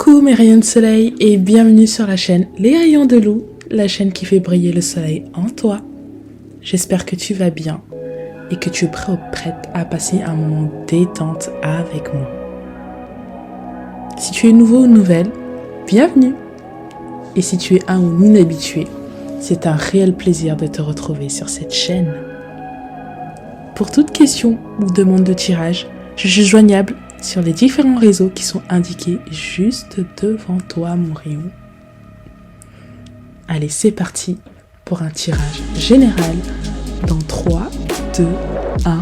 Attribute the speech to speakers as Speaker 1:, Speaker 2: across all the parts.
Speaker 1: Coucou mes rayons de soleil et bienvenue sur la chaîne Les Rayons de Lou, la chaîne qui fait briller le soleil en toi. J'espère que tu vas bien et que tu es prêt ou prête à passer un moment détente avec moi. Si tu es nouveau ou nouvelle, bienvenue. Et si tu es un ou une habituée, c'est un réel plaisir de te retrouver sur cette chaîne. Pour toute question ou demande de tirage, je suis joignable sur les différents réseaux qui sont indiqués juste devant toi, mon rayon. Allez, c'est parti pour un tirage général dans 3, 2, 1,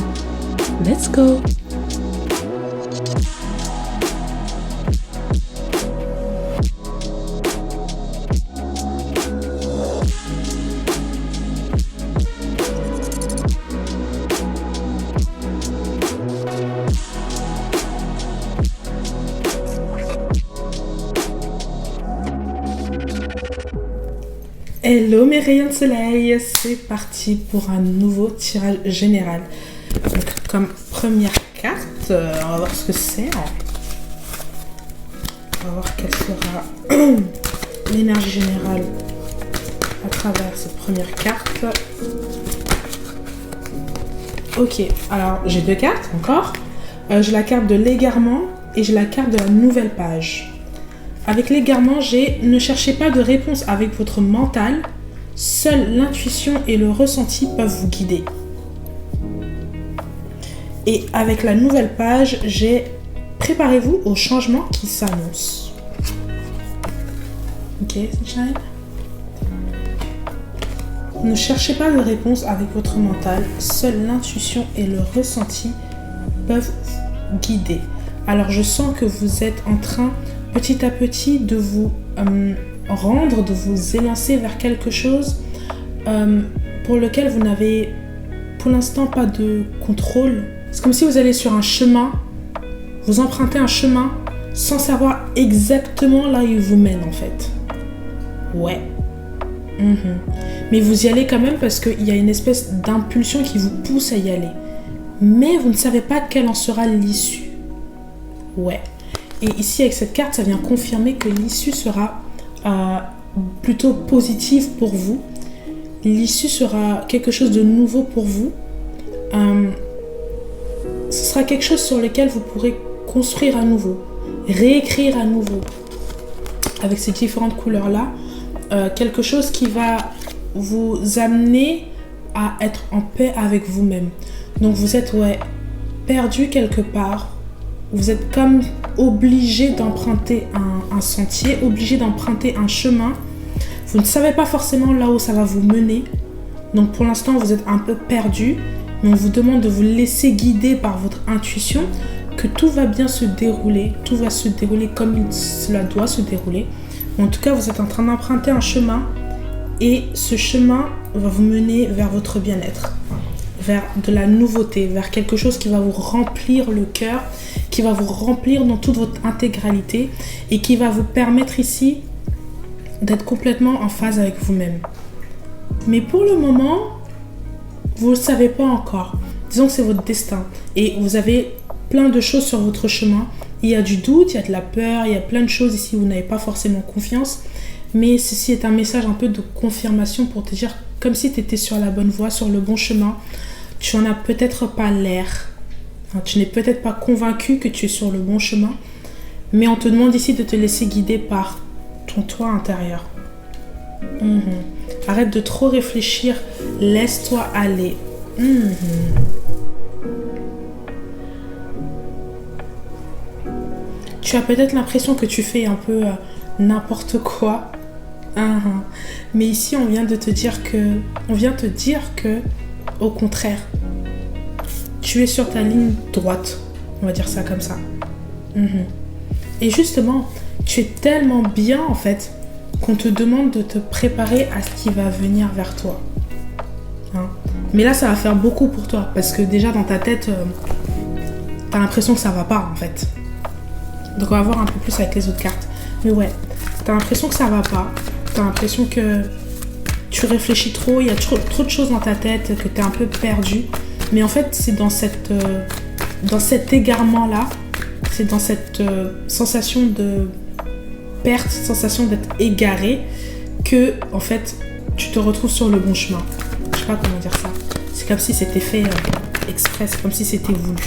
Speaker 1: let's go! Hello mes rayons de soleil, c'est parti pour un nouveau tirage général. Donc, comme première carte, on va voir ce que c'est. On va voir quelle sera l'énergie générale à travers cette première carte. Ok, alors j'ai deux cartes encore. J'ai la carte de l'égarement et j'ai la carte de la nouvelle page. Avec l'égarement, j'ai « Ne cherchez pas de réponse avec votre mental, seule l'intuition et le ressenti peuvent vous guider. » Et avec la nouvelle page, j'ai « Préparez-vous au changement qui s'annonce. » Ok, Sunshine. Ne cherchez pas de réponse avec votre mental, seule l'intuition et le ressenti peuvent vous guider. Alors, je sens que vous êtes en train petit à petit de vous rendre, de vous élancer vers quelque chose pour lequel vous n'avez pour l'instant pas de contrôle. C'est comme si vous allez sur un chemin, vous empruntez un chemin sans savoir exactement là où il vous mène en fait. Ouais. Mais vous y allez quand même parce qu'il y a une espèce d'impulsion qui vous pousse à y aller. Mais vous ne savez pas quelle en sera l'issue. Ouais. Et ici, avec cette carte, ça vient confirmer que l'issue sera plutôt positive pour vous. L'issue sera quelque chose de nouveau pour vous. Ce sera quelque chose sur lequel vous pourrez construire à nouveau, réécrire à nouveau, avec ces différentes couleurs-là. Quelque chose qui va vous amener à être en paix avec vous-même. Donc vous êtes perdu quelque part. Vous êtes comme obligé d'emprunter un sentier, obligé d'emprunter un chemin. Vous ne savez pas forcément là où ça va vous mener. Donc pour l'instant, vous êtes un peu perdu. Mais on vous demande de vous laisser guider par votre intuition, que tout va bien se dérouler. Tout va se dérouler comme cela doit se dérouler. En tout cas, vous êtes en train d'emprunter un chemin. Et ce chemin va vous mener vers votre bien-être, vers de la nouveauté, vers quelque chose qui va vous remplir le cœur, qui va vous remplir dans toute votre intégralité et qui va vous permettre ici d'être complètement en phase avec vous-même. Mais pour le moment, vous ne le savez pas encore. Disons que c'est votre destin et vous avez plein de choses sur votre chemin. Il y a du doute, il y a de la peur, il y a plein de choses ici où vous n'avez pas forcément confiance. Mais ceci est un message un peu de confirmation pour te dire comme si tu étais sur la bonne voie, sur le bon chemin. Tu n'en as peut-être pas l'air. Tu n'es peut-être pas convaincu que tu es sur le bon chemin. Mais on te demande ici de te laisser guider par ton toi intérieur. Arrête de trop réfléchir. Laisse-toi aller. Tu as peut-être l'impression que tu fais un peu n'importe quoi. Mais ici, on vient te dire que, au contraire, tu es sur ta ligne droite. On va dire ça comme ça. Et justement, tu es tellement bien en fait qu'on te demande de te préparer à ce qui va venir vers toi. Mais là, ça va faire beaucoup pour toi parce que déjà dans ta tête, t'as l'impression que ça va pas en fait. Donc on va voir un peu plus avec les autres cartes. Mais ouais, t'as l'impression que ça va pas. T'as l'impression que tu réfléchis trop, il y a trop de choses dans ta tête, que t'es un peu perdu. Mais en fait, c'est dans cet égarement-là, c'est dans cette sensation perte, cette sensation d'être égaré, que en fait tu te retrouves sur le bon chemin. Je sais pas comment dire ça. C'est comme si c'était fait exprès, c'est comme si c'était voulu.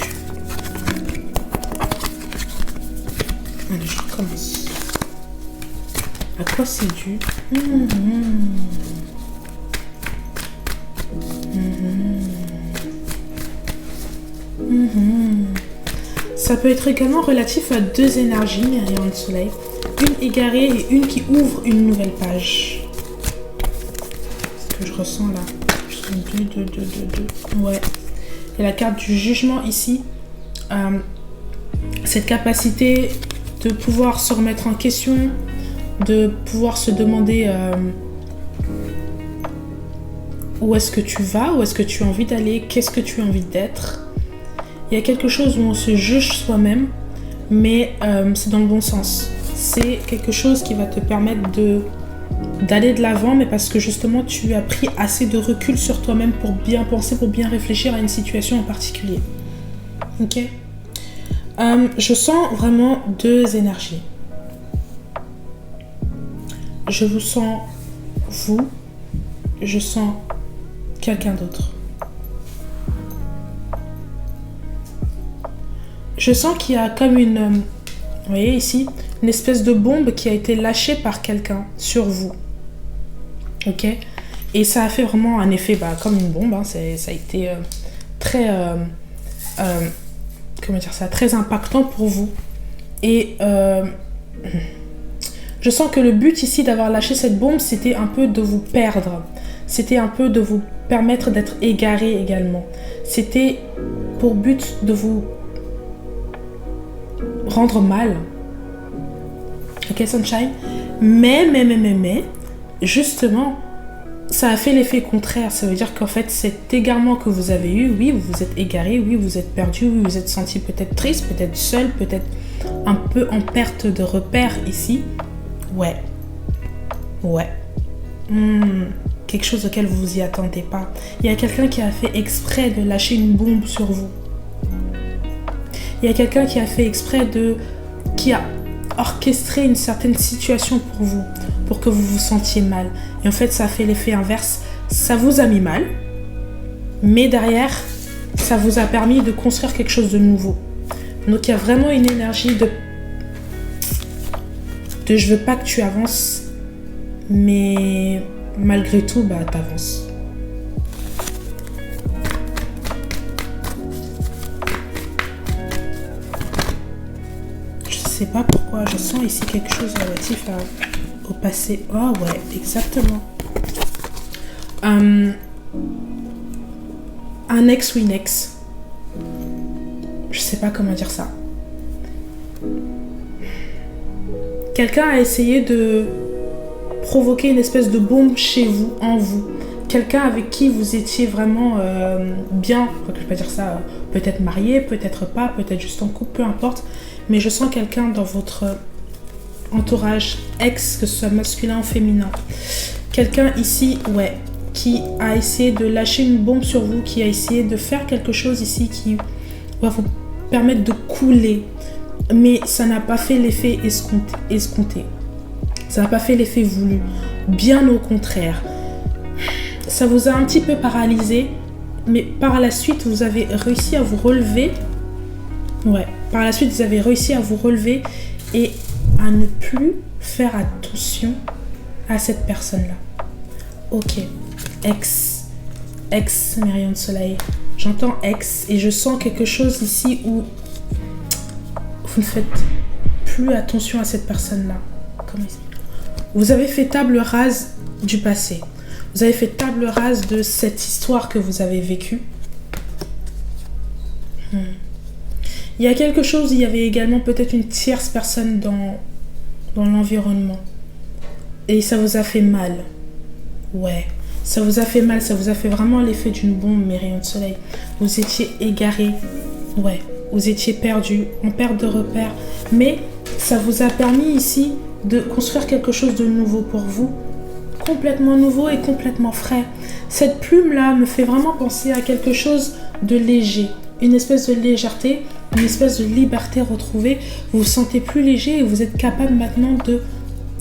Speaker 1: Allez, je recommence. À quoi c'est dû? Ça peut être également relatif à deux énergies, mes rayons de soleil. Une égarée et une qui ouvre une nouvelle page. Ce que je ressens là. Ouais. Il y a la carte du jugement ici. Cette capacité de pouvoir se remettre en question, de pouvoir se demander où est-ce que tu vas, où est-ce que tu as envie d'aller, qu'est-ce que tu as envie d'être. Il y a quelque chose où on se juge soi-même, mais c'est dans le bon sens. C'est quelque chose qui va te permettre d'aller de l'avant, mais parce que justement tu as pris assez de recul sur toi-même pour bien penser, pour bien réfléchir à une situation en particulier. Ok. Je sens vraiment deux énergies. Je vous sens vous, je sens quelqu'un d'autre. Je sens qu'il y a comme une, vous voyez ici, une espèce de bombe qui a été lâchée par quelqu'un sur vous. Ok. Et ça a fait vraiment un effet comme une bombe. Hein. Ça a été très, comment dire ça, très impactant pour vous. Et je sens que le but ici d'avoir lâché cette bombe, c'était un peu de vous perdre. C'était un peu de vous permettre d'être égaré également. C'était pour but de vous rendre mal. Ok, Sunshine. Mais, justement, ça a fait l'effet contraire. Ça veut dire qu'en fait, cet égarement que vous avez eu, oui, vous vous êtes égaré, oui, vous êtes perdu, oui, vous êtes senti peut-être triste, peut-être seul, peut-être un peu en perte de repère ici. Ouais. Quelque chose auquel vous vous y attendez pas. Il y a quelqu'un qui a fait exprès de lâcher une bombe sur vous. Il y a quelqu'un qui a fait exprès qui a orchestré une certaine situation pour vous, pour que vous vous sentiez mal. Et en fait, ça a fait l'effet inverse. Ça vous a mis mal, mais derrière, ça vous a permis de construire quelque chose de nouveau. Donc, il y a vraiment une énergie de je veux pas que tu avances, mais malgré tout, t'avances. Je sais pas pourquoi, je sens ici quelque chose relatif au passé. Oh ouais, exactement. Un ex ou une ex. Je sais pas comment dire ça. Quelqu'un a essayé de provoquer une espèce de bombe chez vous, en vous. Quelqu'un avec qui vous étiez vraiment bien, je peux pas dire ça, peut-être marié, peut-être pas, peut-être juste en couple, peu importe. Mais je sens quelqu'un dans votre entourage, ex, que ce soit masculin ou féminin. Quelqu'un ici, ouais, qui a essayé de lâcher une bombe sur vous, qui a essayé de faire quelque chose ici qui va vous permettre de couler. Mais ça n'a pas fait l'effet escompté. Ça n'a pas fait l'effet voulu. Bien au contraire. Ça vous a un petit peu paralysé, mais par la suite, vous avez réussi à vous relever. Ouais, par la suite, vous avez réussi à vous relever et à ne plus faire attention à cette personne-là. Ok, ex, mes rayons de soleil. J'entends ex et je sens quelque chose ici où vous ne faites plus attention à cette personne-là. Comment ici ? Vous avez fait table rase du passé. Vous avez fait table rase de cette histoire que vous avez vécue. Il y a quelque chose, il y avait également peut-être une tierce personne dans l'environnement. Et ça vous a fait mal. Ouais, ça vous a fait mal, ça vous a fait vraiment l'effet d'une bombe, mes rayons de soleil. Vous étiez égarés. Ouais. Vous étiez perdu, en perte de repère. Mais ça vous a permis ici de construire quelque chose de nouveau pour vous. Complètement nouveau et complètement frais. Cette plume-là me fait vraiment penser à quelque chose de léger. Une espèce de légèreté, une espèce de liberté retrouvée. Vous vous sentez plus léger et vous êtes capable maintenant de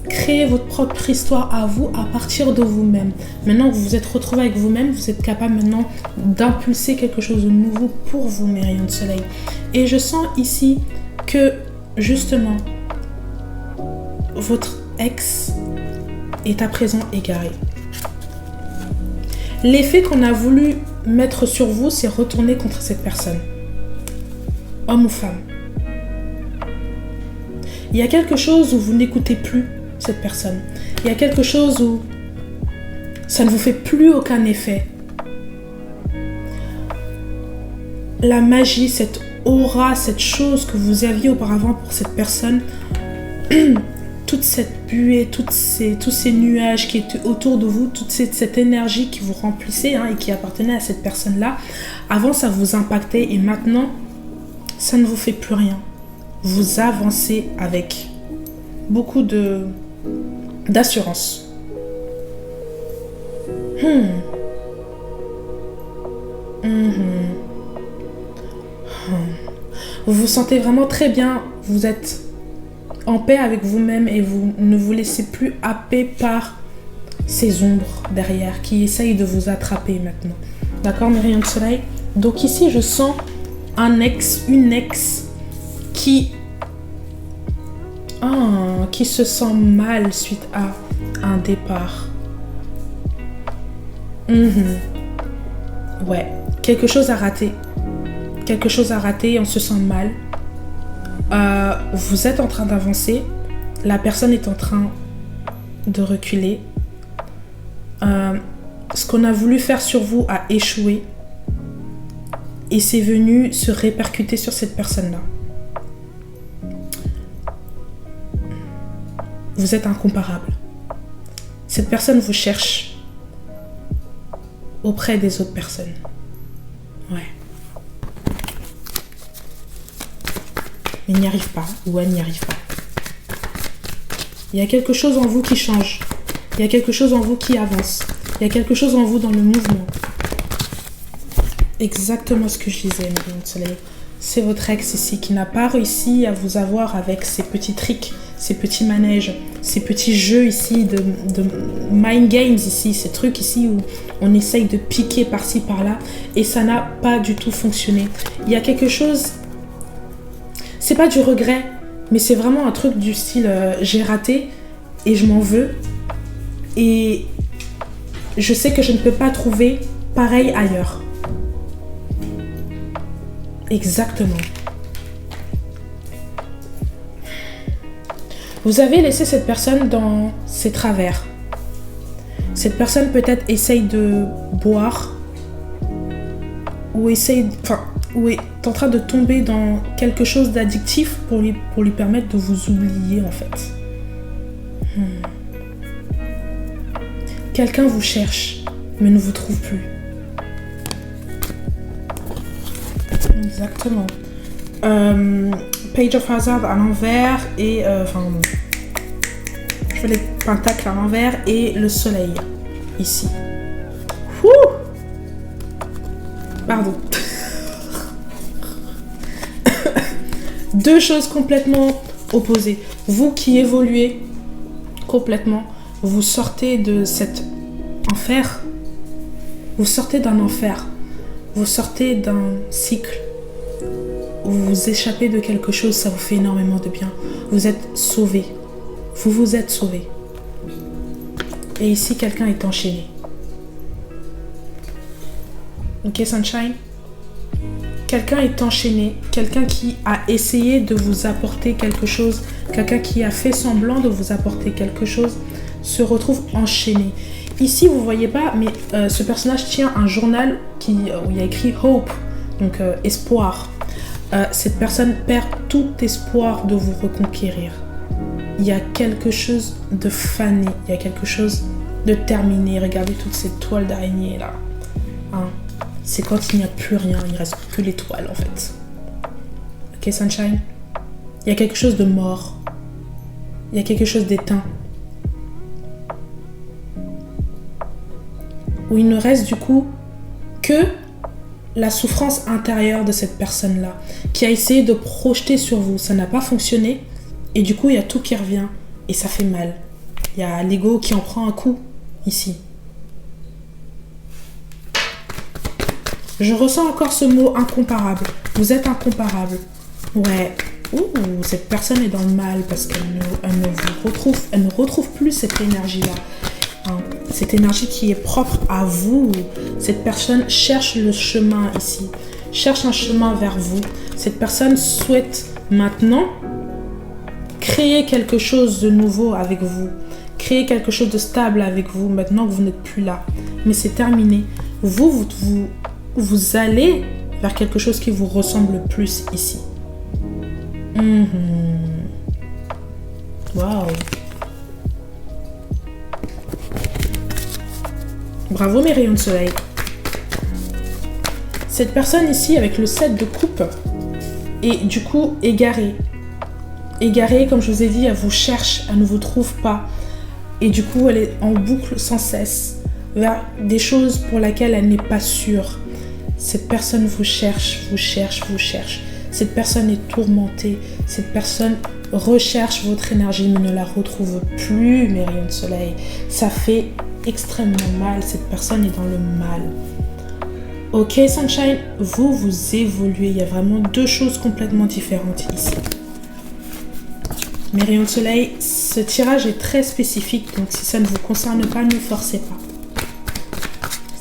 Speaker 1: créez votre propre histoire à vous à partir de vous-même. Maintenant que vous vous êtes retrouvé avec vous-même, vous êtes capable maintenant d'impulser quelque chose de nouveau pour vous, mes rayons de soleil. Et je sens ici que, justement, votre ex est à présent égaré. L'effet qu'on a voulu mettre sur vous, c'est retourner contre cette personne. Homme ou femme. Il y a quelque chose où vous n'écoutez plus cette personne. Il y a quelque chose où ça ne vous fait plus aucun effet. La magie, cette aura, cette chose que vous aviez auparavant pour cette personne, toute cette buée, tous ces nuages qui étaient autour de vous, toute cette énergie qui vous remplissait et qui appartenait à cette personne-là, avant ça vous impactait et maintenant, ça ne vous fait plus rien. Vous avancez avec beaucoup d'assurance. Vous vous sentez vraiment très bien, vous êtes en paix avec vous-même et vous ne vous laissez plus happer par ces ombres derrière qui essayent de vous attraper maintenant. D'accord, mes rayons de soleil? Donc ici, je sens un ex, une ex qui se sent mal suite à un départ. Ouais, quelque chose a raté. Quelque chose a raté, on se sent mal. Vous êtes en train d'avancer, la personne est en train de reculer. Ce qu'on a voulu faire sur vous a échoué et c'est venu se répercuter sur cette personne-là. Vous êtes incomparable. Cette personne vous cherche auprès des autres personnes. Ouais. Il n'y arrive pas ou elle n'y arrive pas. Il y a quelque chose en vous qui change. Il y a quelque chose en vous qui avance. Il y a quelque chose en vous dans le mouvement. Exactement ce que je disais, mes rayons de soleil. C'est votre ex ici qui n'a pas réussi à vous avoir avec ses petits tricks, ses petits manèges, ces petits jeux ici de mind games ici, ces trucs ici où on essaye de piquer par-ci par-là et ça n'a pas du tout fonctionné. Il y a quelque chose... C'est pas du regret, mais c'est vraiment un truc du style j'ai raté et je m'en veux. Et je sais que je ne peux pas trouver pareil ailleurs. Exactement. Vous avez laissé cette personne dans ses travers. Cette personne peut-être essaye de boire ou ou est en train de tomber dans quelque chose d'addictif pour lui permettre de vous oublier en fait. Quelqu'un vous cherche, mais ne vous trouve plus. Exactement. Page of Hazard à l'envers et... je veux les pentacles à l'envers et le soleil ici. Ouh! Pardon. Deux choses complètement opposées. Vous qui évoluez complètement, vous sortez de cet enfer. Vous sortez d'un enfer. Vous sortez d'un cycle. Vous vous échappez de quelque chose, ça vous fait énormément de bien. Vous êtes sauvé. Vous vous êtes sauvé. Et ici, quelqu'un est enchaîné. Ok, Sunshine? Quelqu'un est enchaîné, quelqu'un qui a essayé de vous apporter quelque chose, quelqu'un qui a fait semblant de vous apporter quelque chose, se retrouve enchaîné. Ici, vous ne voyez pas, mais ce personnage tient un journal où il y a écrit « Hope », donc espoir. Cette personne perd tout espoir de vous reconquérir. Il y a quelque chose de fané, il y a quelque chose de terminé. Regardez toutes ces toiles d'araignée là. Hein? C'est quand il n'y a plus rien, il ne reste que l'étoile en fait. Ok, Sunshine? Il y a quelque chose de mort. Il y a quelque chose d'éteint. Où il ne reste du coup que la souffrance intérieure de cette personne-là, qui a essayé de projeter sur vous. Ça n'a pas fonctionné et du coup il y a tout qui revient et ça fait mal. Il y a l'ego qui en prend un coup ici. Je ressens encore ce mot incomparable. Vous êtes incomparable. Ouais. Ouh, cette personne est dans le mal parce qu'elle ne retrouve plus cette énergie-là. Hein, cette énergie qui est propre à vous. Cette personne cherche le chemin ici. Cherche un chemin vers vous. Cette personne souhaite maintenant créer quelque chose de nouveau avec vous. Créer quelque chose de stable avec vous maintenant que vous n'êtes plus là. Mais c'est terminé. Vous allez vers quelque chose qui vous ressemble plus ici. Waouh. Bravo mes rayons de soleil. Cette personne ici avec le 7 de coupe est du coup égarée. Égarée, comme je vous ai dit, elle vous cherche, elle ne vous trouve pas. Et du coup, elle est en boucle sans cesse vers des choses pour lesquelles elle n'est pas sûre. Cette personne vous cherche, vous cherche, vous cherche. Cette personne est tourmentée. Cette personne recherche votre énergie mais ne la retrouve plus, mes rayons de soleil. Ça fait extrêmement mal. Cette personne est dans le mal. Ok, Sunshine, vous évoluez. Il y a vraiment deux choses complètement différentes ici. Mes rayons de soleil, ce tirage est très spécifique, donc si ça ne vous concerne pas, ne forcez pas.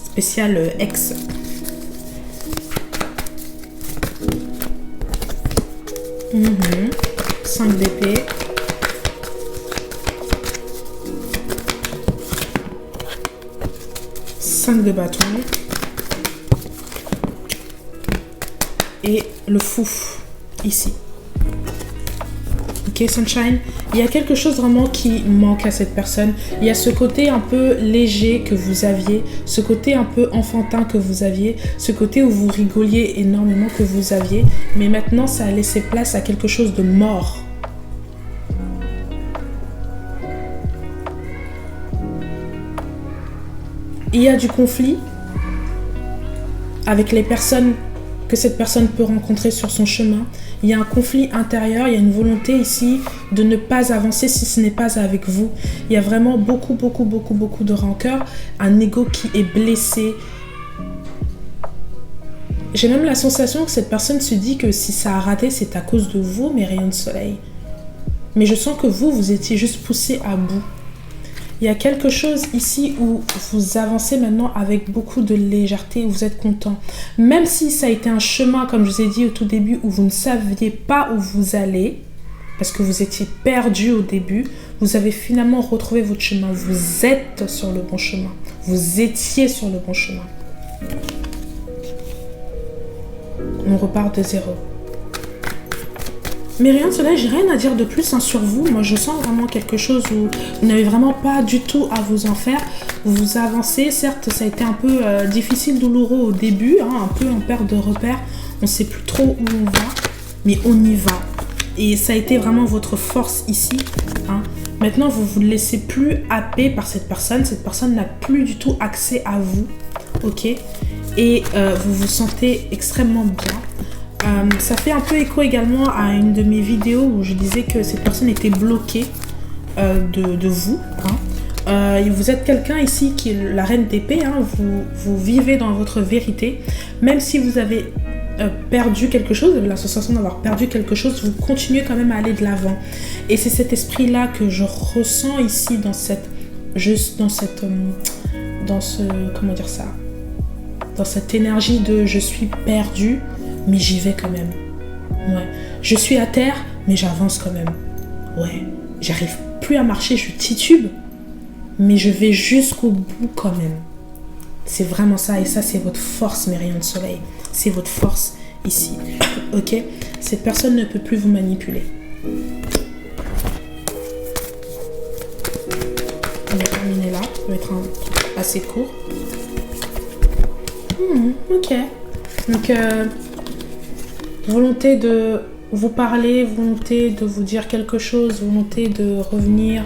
Speaker 1: Spécial ex. Mmh. 5 d'épée. Cinq de bâton. Et le fou, ici. Ok, Sunshine, il y a quelque chose vraiment qui manque à cette personne. Il y a ce côté un peu léger que vous aviez, ce côté un peu enfantin que vous aviez, ce côté où vous rigoliez énormément que vous aviez, mais maintenant ça a laissé place à quelque chose de mort. Il y a du conflit avec les personnes que cette personne peut rencontrer sur son chemin. Il y a un conflit intérieur, il y a une volonté ici de ne pas avancer si ce n'est pas avec vous. Il y a vraiment beaucoup de rancœur, un ego qui est blessé. J'ai même la sensation que cette personne se dit que si ça a raté, c'est à cause de vous, mes rayons de soleil. Mais je sens que vous étiez juste poussé à bout. Il y a quelque chose ici où vous avancez maintenant avec beaucoup de légèreté, où vous êtes content. Même si ça a été un chemin, comme je vous ai dit au tout début, où vous ne saviez pas où vous allez, parce que vous étiez perdu au début, vous avez finalement retrouvé votre chemin. Vous êtes sur le bon chemin. Vous étiez sur le bon chemin. On repart de zéro. Mais rien de cela, j'ai rien à dire de plus sur vous. Moi, je sens vraiment quelque chose où vous n'avez vraiment pas du tout à vous en faire. Vous avancez, certes, ça a été un peu difficile, douloureux au début, un peu en perte de repère. On ne sait plus trop où on va, mais on y va. Et ça a été vraiment votre force ici. Maintenant, vous ne vous laissez plus happer par cette personne. Cette personne n'a plus du tout accès à vous. Ok ? Et vous vous sentez extrêmement bien. Ça fait un peu écho également à une de mes vidéos où je disais que cette personne était bloquée de vous. Vous êtes quelqu'un ici qui est la reine d'épée. Vous vivez dans votre vérité. Même si vous avez perdu quelque chose, vous avez la sensation d'avoir perdu quelque chose, vous continuez quand même à aller de l'avant. Et c'est cet esprit-là que je ressens ici dans cette énergie de je suis perdue, mais j'y vais quand même. Ouais. Je suis à terre, mais j'avance quand même. Ouais. J'arrive plus à marcher, je titube, mais je vais jusqu'au bout quand même. C'est vraiment ça, et ça c'est votre force, mes rayons de soleil. C'est votre force ici. Ok ? Cette personne ne peut plus vous manipuler. On va terminer là. Ça va être assez court. Ok. Donc, volonté de vous parler, volonté de vous dire quelque chose, volonté de revenir,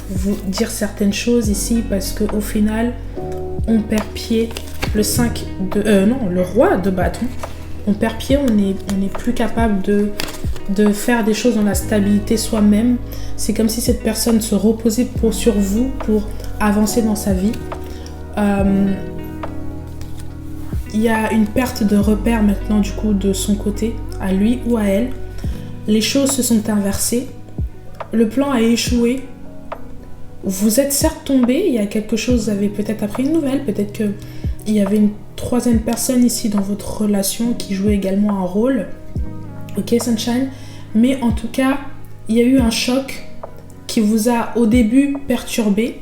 Speaker 1: vous dire certaines choses ici parce qu'au final, on perd pied. Le roi de bâton, on perd pied, on n'est plus capable de faire des choses dans la stabilité soi-même. C'est comme si cette personne se reposait sur vous pour avancer dans sa vie. Il y a une perte de repère maintenant du coup de son côté, à lui ou à elle. Les choses se sont inversées. Le plan a échoué. Vous êtes certes tombé, il y a quelque chose, vous avez peut-être appris une nouvelle, peut-être qu'il y avait une troisième personne ici dans votre relation qui jouait également un rôle. Ok, Sunshine? Mais en tout cas, il y a eu un choc qui vous a au début perturbé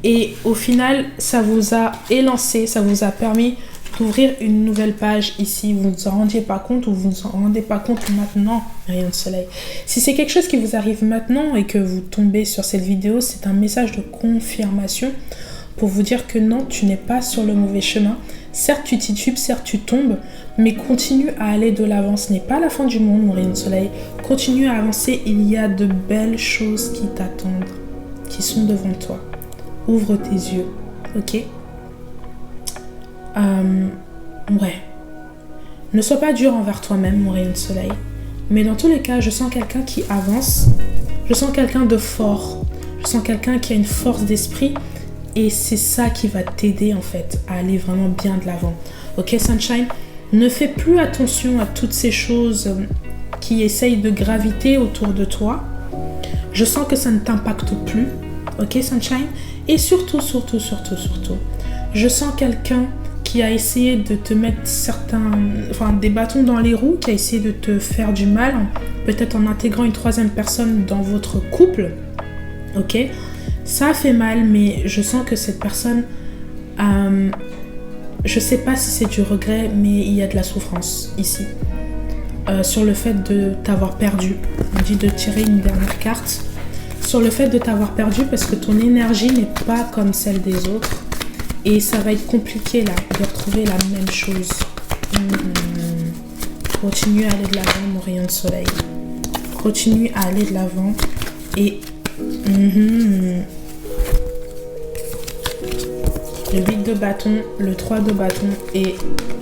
Speaker 1: et au final, ça vous a élancé, ça vous a permis d'ouvrir une nouvelle page ici. Vous ne vous en rendiez pas compte ou vous ne vous en rendez pas compte maintenant, rayon de soleil. Si c'est quelque chose qui vous arrive maintenant et que vous tombez sur cette vidéo, c'est un message de confirmation pour vous dire que non, tu n'es pas sur le mauvais chemin. Certes, tu titubes, certes, tu tombes, mais continue à aller de l'avant. Ce n'est pas la fin du monde, mon rayon de soleil. Continue à avancer. Il y a de belles choses qui t'attendent, qui sont devant toi. Ouvre tes yeux, ok? Ouais. Ne sois pas dur envers toi-même, mon rayon de soleil. Mais dans tous les cas, je sens quelqu'un qui avance. Je sens quelqu'un de fort. Je sens quelqu'un qui a une force d'esprit. Et c'est ça qui va t'aider en fait à aller vraiment bien de l'avant. Ok, Sunshine? Ne fais plus attention à toutes ces choses qui essayent de graviter autour de toi. Je sens que ça ne t'impacte plus. Ok, Sunshine? Et surtout, je sens quelqu'un qui a essayé de te mettre des bâtons dans les roues, qui a essayé de te faire du mal, peut-être en intégrant une troisième personne dans votre couple. Ok? Ça fait mal, mais je sens que cette personne, je sais pas si c'est du regret, mais il y a de la souffrance ici. Sur le fait de t'avoir perdu. On dit de tirer une dernière carte. Sur le fait de t'avoir perdu parce que ton énergie n'est pas comme celle des autres. Et ça va être compliqué là, de retrouver la même chose. Continue à aller de l'avant, mon rayon de soleil. Continue à aller de l'avant. Et... le 8 de bâton, le 3 de bâton et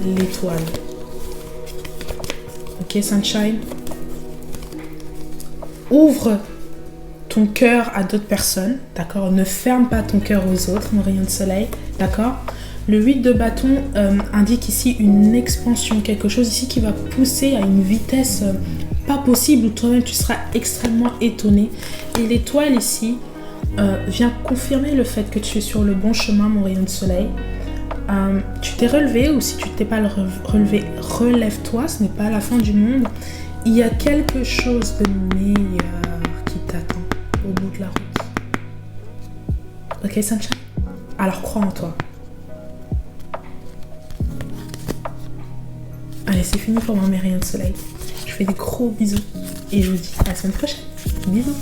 Speaker 1: l'étoile. Ok, Sunshine? Ouvre ton cœur à d'autres personnes, d'accord? Ne ferme pas ton cœur aux autres, mon rayon de soleil, d'accord? Le 8 de bâton indique ici une expansion, quelque chose ici qui va pousser à une vitesse pas possible, où toi-même tu seras extrêmement étonné. Et l'étoile ici vient confirmer le fait que tu es sur le bon chemin, mon rayon de soleil. Tu t'es relevé, ou si tu t'es pas relevé, relève-toi, ce n'est pas la fin du monde. Il y a quelque chose de meilleur qui t'attend au bout de la route. Ok, Sunshine? Alors crois en toi. Allez, c'est fini pour moi, mes rayons de soleil. Je fais des gros bisous et je vous dis à la semaine prochaine. Bisous.